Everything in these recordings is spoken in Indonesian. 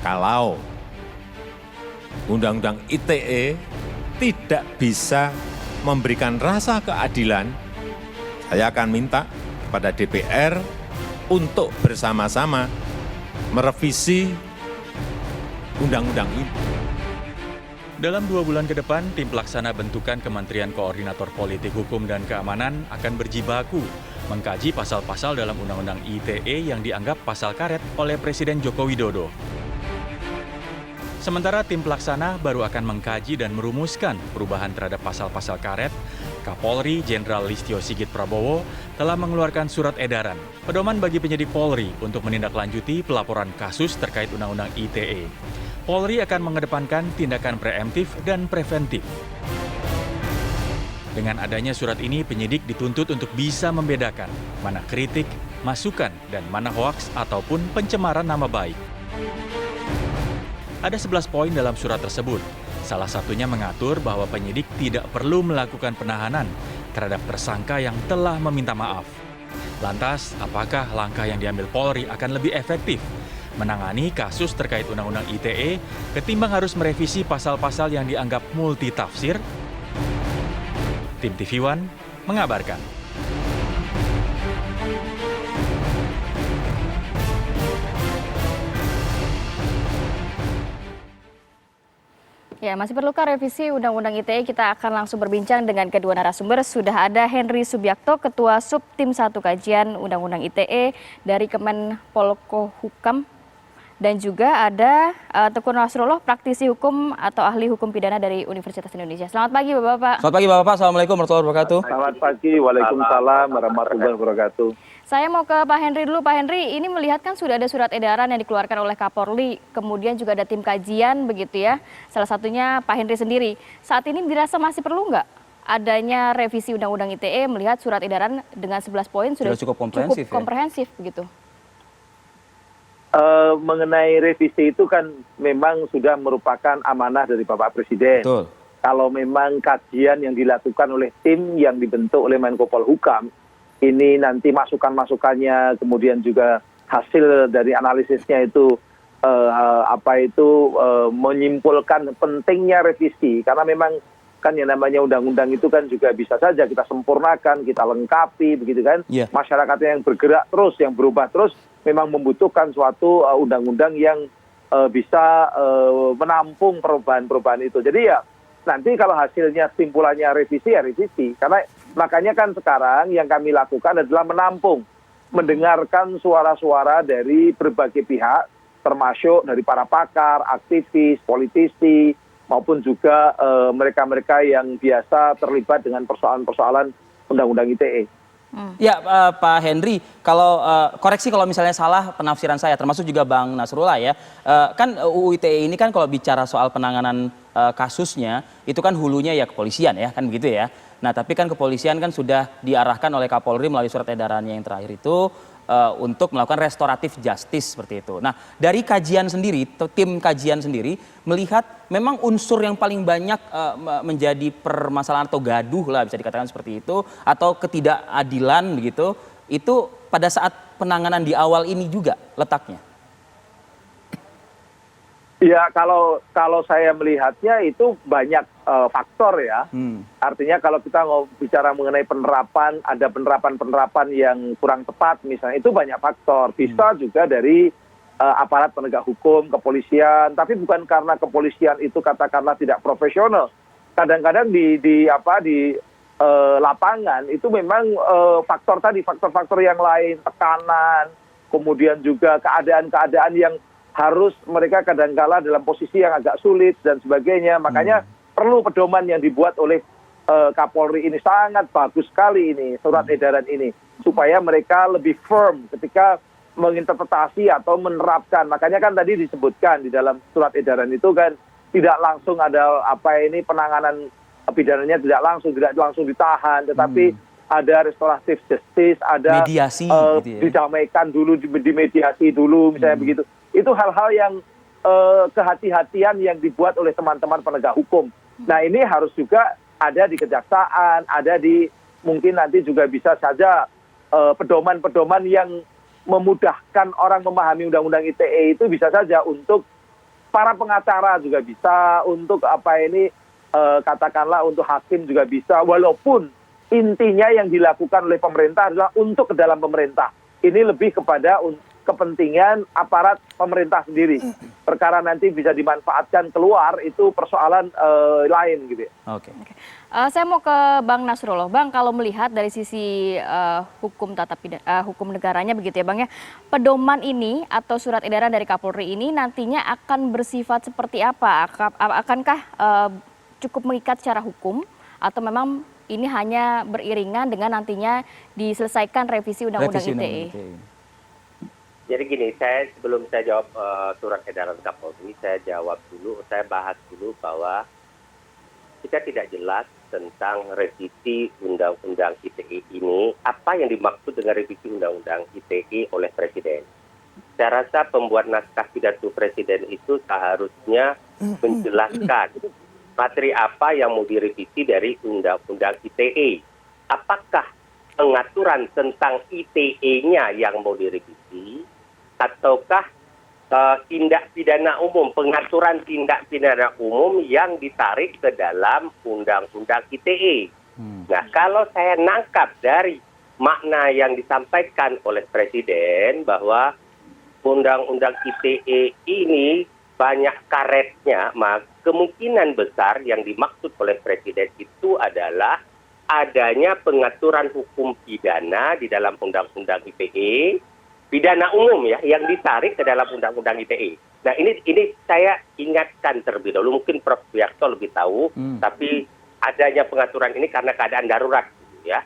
Kalau Undang-Undang ITE tidak bisa memberikan rasa keadilan, saya akan minta kepada DPR untuk bersama-sama merevisi undang-undang ini. Dalam 2 bulan ke depan, tim pelaksana bentukan Kementerian Koordinator Politik Hukum dan Keamanan akan berjibaku mengkaji pasal-pasal dalam Undang-Undang ITE yang dianggap pasal karet oleh Presiden Joko Widodo. Sementara tim pelaksana baru akan mengkaji dan merumuskan perubahan terhadap pasal-pasal karet, Kapolri Jenderal Listio Sigit Prabowo telah mengeluarkan surat edaran pedoman bagi penyidik Polri untuk menindaklanjuti pelaporan kasus terkait Undang-Undang ITE. Polri akan mengedepankan tindakan preemptif dan preventif. Dengan adanya surat ini, penyidik dituntut untuk bisa membedakan mana kritik, masukan, dan mana hoaks ataupun pencemaran nama baik. Ada 11 poin dalam surat tersebut. Salah satunya mengatur bahwa penyidik tidak perlu melakukan penahanan terhadap tersangka yang telah meminta maaf. Lantas, apakah langkah yang diambil Polri akan lebih efektif menangani kasus terkait Undang-Undang ITE ketimbang harus merevisi pasal-pasal yang dianggap multitafsir? Tim TV One mengabarkan. Ya, masih perlukah revisi Undang-Undang ITE? Kita akan langsung berbincang dengan kedua narasumber. Sudah ada Henry Subiakto, Ketua Subtim 1 Kajian Undang-Undang ITE dari Kemenpolhukam. Dan juga ada Teguh Nasrullah, praktisi hukum atau ahli hukum pidana dari Universitas Indonesia. Selamat pagi Bapak-Bapak. Selamat pagi Bapak-Bapak, Assalamualaikum warahmatullahi wabarakatuh. Selamat pagi, Waalaikumsalam warahmatullahi wabarakatuh. Saya mau ke Pak Henry dulu. Pak Henry, ini melihat kan sudah ada surat edaran yang dikeluarkan oleh Kapolri, kemudian juga ada tim kajian begitu ya. Salah satunya Pak Henry sendiri. Saat ini dirasa masih perlu nggak adanya revisi Undang-Undang ITE melihat surat edaran dengan 11 poin sudah cukup komprehensif begitu? Mengenai revisi itu kan memang sudah merupakan amanah dari Bapak Presiden. Betul. Kalau memang kajian yang dilakukan oleh tim yang dibentuk oleh Menko Polhukam, ini nanti masukan-masukannya, kemudian juga hasil dari analisisnya itu menyimpulkan pentingnya revisi. Karena memang kan yang namanya undang-undang itu kan juga bisa saja kita sempurnakan, kita lengkapi, begitu kan? Yeah. Masyarakatnya yang bergerak terus, yang berubah terus, memang membutuhkan suatu undang-undang yang bisa menampung perubahan-perubahan itu. Jadi ya nanti kalau hasilnya simpulannya revisi ya revisi. Karena makanya kan sekarang yang kami lakukan adalah menampung, mendengarkan suara-suara dari berbagai pihak, termasuk dari para pakar, aktivis, politisi, maupun juga mereka-mereka yang biasa terlibat dengan persoalan-persoalan Undang-Undang ITE. Ya Pak Henry, kalau koreksi kalau misalnya salah penafsiran saya, termasuk juga Bang Nasrullah ya, kan UU ITE ini kan kalau bicara soal penanganan kasusnya, itu kan hulunya ya kepolisian ya, kan begitu ya. Nah tapi kan kepolisian kan sudah diarahkan oleh Kapolri melalui surat edarannya yang terakhir itu untuk melakukan restoratif justice seperti itu. Nah dari kajian sendiri, tim kajian sendiri melihat memang unsur yang paling banyak menjadi permasalahan atau gaduh lah bisa dikatakan seperti itu, atau ketidakadilan begitu, itu pada saat penanganan di awal ini juga letaknya. Ya kalau saya melihatnya itu banyak faktor ya. Artinya kalau kita bicara mengenai penerapan, ada penerapan yang kurang tepat misalnya, itu banyak faktor. Bisa juga dari aparat penegak hukum, kepolisian, tapi bukan karena kepolisian itu katakanlah tidak profesional. Kadang-kadang di lapangan itu memang faktor-faktor yang lain, tekanan, kemudian juga keadaan-keadaan yang harus mereka kadang-kala dalam posisi yang agak sulit dan sebagainya. Makanya perlu pedoman yang dibuat oleh Kapolri ini, sangat bagus sekali ini surat edaran ini, supaya mereka lebih firm ketika menginterpretasi atau menerapkan. Makanya kan tadi disebutkan di dalam surat edaran itu kan tidak langsung ada penanganan pidananya, tidak langsung ditahan, tetapi ada restoratif justice, ada mediasi, gitu ya. Didamaikan dulu, dimediasi dulu, misalnya begitu. Itu hal-hal yang kehati-hatian yang dibuat oleh teman-teman penegak hukum. Nah ini harus juga ada di kejaksaan, ada di mungkin nanti juga bisa saja pedoman-pedoman yang memudahkan orang memahami Undang-Undang ITE itu bisa saja untuk para pengacara juga bisa, untuk katakanlah untuk hakim juga bisa, walaupun intinya yang dilakukan oleh pemerintah adalah untuk ke dalam pemerintah. Ini lebih kepada kepentingan aparat pemerintah sendiri. Perkara nanti bisa dimanfaatkan keluar, itu persoalan lain gitu. Oke. Saya mau ke Bang Nasrullah. Bang, kalau melihat dari sisi hukum hukum negaranya begitu ya Bang ya, pedoman ini atau surat edaran dari Kapolri ini nantinya akan bersifat seperti apa? Akankah cukup mengikat secara hukum atau memang ini hanya beriringan dengan nantinya diselesaikan revisi Undang-Undang ITE? Jadi gini, sebelum saya jawab surat edaran Kapolri, saya bahas dulu bahwa kita tidak jelas tentang revisi Undang-Undang ITE ini, apa yang dimaksud dengan revisi Undang-Undang ITE oleh Presiden. Saya rasa pembuat naskah pidato Presiden itu seharusnya menjelaskan materi apa yang mau direvisi dari Undang-Undang ITE. Apakah pengaturan tentang ITE-nya yang mau direvisi, ataukah tindak pidana umum, pengaturan tindak pidana umum yang ditarik ke dalam Undang-Undang ITE. Nah, kalau saya nangkap dari makna yang disampaikan oleh Presiden bahwa Undang-Undang ITE ini banyak karetnya, maka kemungkinan besar yang dimaksud oleh Presiden itu adalah adanya pengaturan hukum pidana di dalam Undang-Undang ITE, pidana umum ya, yang ditarik ke dalam Undang-Undang ITE. Nah, ini saya ingatkan terlebih dahulu, mungkin Prof. Subiakto lebih tahu, tapi adanya pengaturan ini karena keadaan darurat, ya.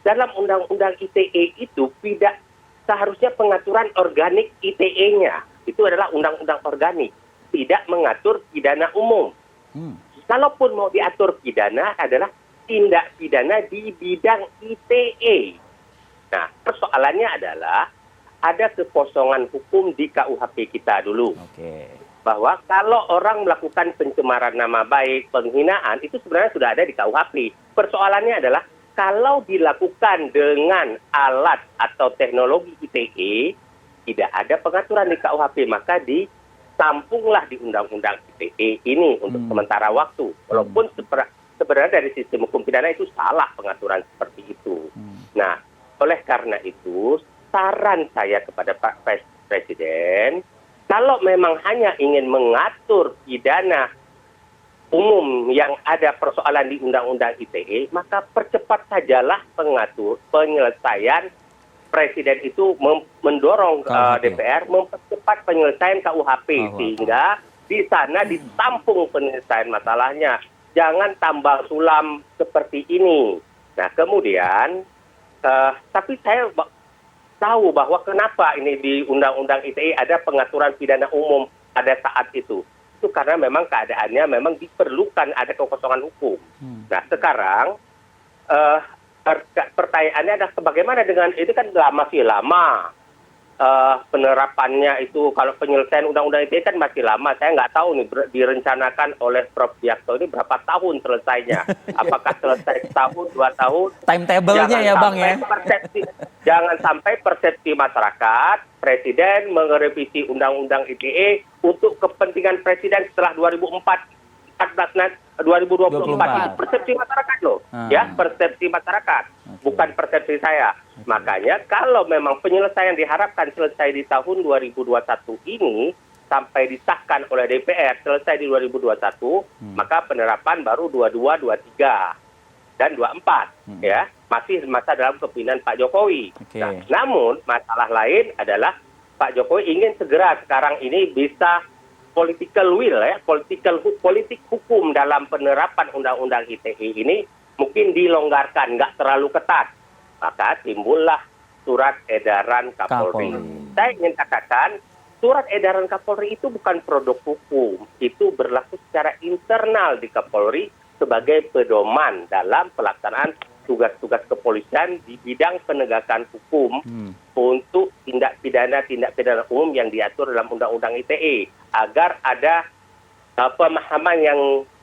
Dalam Undang-Undang ITE itu tidak seharusnya pengaturan organik ITE-nya, itu adalah undang-undang organik, tidak mengatur pidana umum. Kalaupun mau diatur pidana adalah tindak pidana di bidang ITE. Nah, persoalannya adalah ada kekosongan hukum di KUHP kita dulu. Bahwa kalau orang melakukan pencemaran nama baik, penghinaan, itu sebenarnya sudah ada di KUHP. Persoalannya adalah kalau dilakukan dengan alat atau teknologi ITE, tidak ada pengaturan di KUHP, maka ditampunglah di Undang-Undang ITE ini untuk sementara waktu. Walaupun sebenarnya dari sistem hukum pidana itu salah pengaturan seperti itu. Nah, oleh karena itu, saran saya kepada Pak Presiden, kalau memang hanya ingin mengatur pidana umum yang ada persoalan di Undang-Undang ITE, maka percepat sajalah penyelesaian. Presiden itu mendorong DPR mempercepat penyelesaian KUHP, sehingga di sana ditampung penyelesaian masalahnya. Jangan tambal sulam seperti ini. Nah, kemudian tapi saya tahu bahwa kenapa ini di Undang-Undang ITE ada pengaturan pidana umum pada saat itu. Itu karena memang keadaannya memang diperlukan ada kekosongan hukum. Nah, sekarang pertanyaannya adalah bagaimana dengan itu, kan masih lama penerapannya itu. Kalau penyelesaian Undang-Undang ITE kan masih lama. Saya nggak tahu nih direncanakan oleh Prof. Subiakto ini berapa tahun selesainya. Apakah selesai setahun, 2 tahun? Timetable-nya ya Bang ya. Jangan sampai persepsi masyarakat, Presiden merevisi Undang-Undang ITE untuk kepentingan Presiden setelah 2024 itu persepsi masyarakat loh, ya, persepsi masyarakat, bukan persepsi saya. Makanya kalau memang penyelesaian diharapkan selesai di tahun 2021 ini sampai disahkan oleh DPR selesai di 2021, maka penerapan baru 22, 23 dan 24, ya, masih masa dalam kepemimpinan Pak Jokowi. Nah, namun masalah lain adalah Pak Jokowi ingin segera sekarang ini bisa political will, ya, politik hukum dalam penerapan Undang-Undang ITE ini mungkin dilonggarkan, nggak terlalu ketat. Maka timbullah surat edaran Kapolri. Saya ingin katakan, surat edaran Kapolri itu bukan produk hukum, itu berlaku secara internal di Kapolri sebagai pedoman dalam pelaksanaan tugas-tugas kepolisian di bidang penegakan hukum untuk tindak pidana umum yang diatur dalam Undang-Undang ITE, agar ada pemahaman yang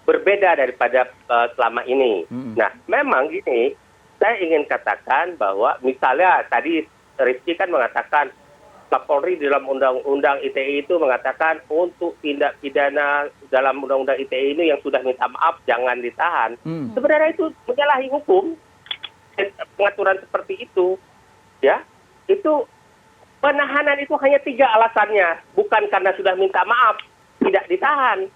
berbeda daripada selama ini. Nah, memang gini, saya ingin katakan bahwa misalnya tadi Rizky kan mengatakan Kapolri dalam Undang-Undang ITE itu mengatakan untuk tindak pidana dalam Undang-Undang ITE ini yang sudah minta maaf jangan ditahan. Sebenarnya itu menyalahi hukum. Pengaturan seperti itu, ya, itu penahanan itu hanya 3 alasannya, bukan karena sudah minta maaf tidak ditahan.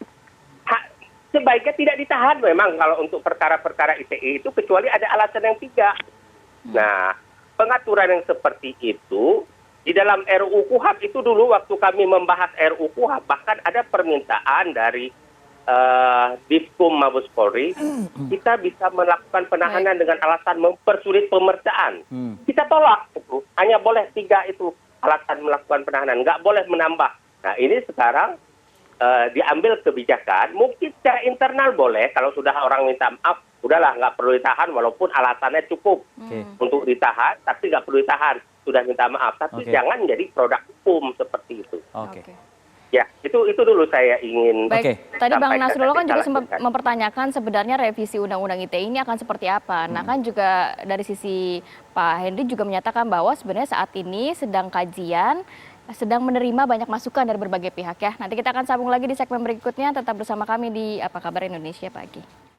Sebaiknya tidak ditahan memang kalau untuk perkara-perkara ITE itu kecuali ada alasan yang 3. Nah, pengaturan yang seperti itu di dalam RUU KUHP itu dulu waktu kami membahas RUU KUHP bahkan ada permintaan dari Divkum Mabes Polri, kita bisa melakukan penahanan dengan alasan mempersulit pemeriksaan. Kita tolak itu, hanya boleh 3 itu alasan melakukan penahanan, nggak boleh menambah. Nah ini sekarang diambil kebijakan, mungkin secara internal boleh, kalau sudah orang minta maaf, udahlah nggak perlu ditahan walaupun alasannya cukup untuk ditahan, tapi nggak perlu ditahan, sudah minta maaf. Tapi jangan jadi produk hukum seperti itu. Ya, itu dulu saya ingin. Baik, tadi Bang Nasrullah kan juga sempat mempertanyakan sebenarnya revisi Undang-Undang ITE ini akan seperti apa. Nah kan juga dari sisi Pak Henry juga menyatakan bahwa sebenarnya saat ini sedang kajian, sedang menerima banyak masukan dari berbagai pihak ya. Nanti kita akan sambung lagi di segmen berikutnya, tetap bersama kami di Apa Kabar Indonesia Pagi.